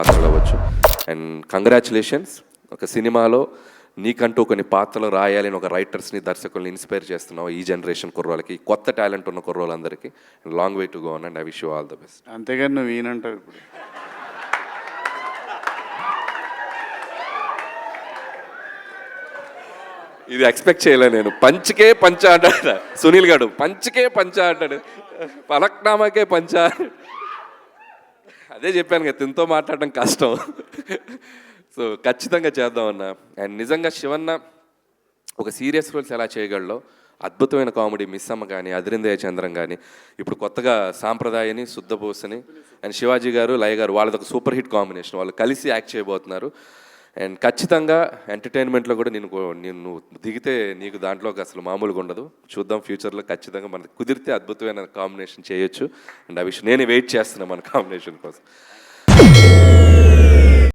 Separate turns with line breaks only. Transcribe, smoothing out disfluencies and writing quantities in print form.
పాత్రలు అవ్వచ్చు. And congratulations, ఒక సినిమాలో నీకంటూ కొన్ని పాత్రలు రాయాలని ఒక రైటర్స్ని దర్శకుల్ని ఇన్స్పైర్ చేస్తున్నావు ఈ జనరేషన్ కుర్రోళ్ళకి, కొత్త టాలెంట్ ఉన్న కుర్రోళ్ళందరికీ. Long way to go and I wish you all the best.
అంతేగాని నువ్వు ఈయనంటావు ఇప్పుడు.
ఇది ఎక్స్పెక్ట్ చేయలే నేను. పంచ్కే పంచ అంటాడు సునీల్ గారు, పంచ్కే పంచ అంటాడు, పలక్నామాకే పంచ. అదే చెప్పాను కదా, తినతో మాట్లాడడం కష్టం. సో ఖచ్చితంగా చేద్దామన్నా. అండ్ నిజంగా శివన్న ఒక సీరియస్ రోల్స్ ఎలా చేయగలడో, అద్భుతమైన కామెడీ మిస్సమ్మ కానీ, అదిరిందయ చంద్రం కానీ, ఇప్పుడు కొత్తగా సాంప్రదాయని, శుద్ధబోసని అండ్ శివాజీ గారు, లయ గారు, వాళ్ళది ఒక సూపర్ హిట్ కాంబినేషన్. వాళ్ళు కలిసి యాక్ట్ చేయబోతున్నారు. అండ్ ఖచ్చితంగా ఎంటర్టైన్మెంట్లో కూడా నిన్ను దిగితే నీకు దాంట్లోకి అసలు మామూలుగా ఉండదు. చూద్దాం ఫ్యూచర్లో ఖచ్చితంగా మనకు కుదిరితే అద్భుతమైన కాంబినేషన్ చేయొచ్చు. అండ్ ఆ విషయం నేను వెయిట్ చేస్తున్నాను మన కాంబినేషన్ కోసం.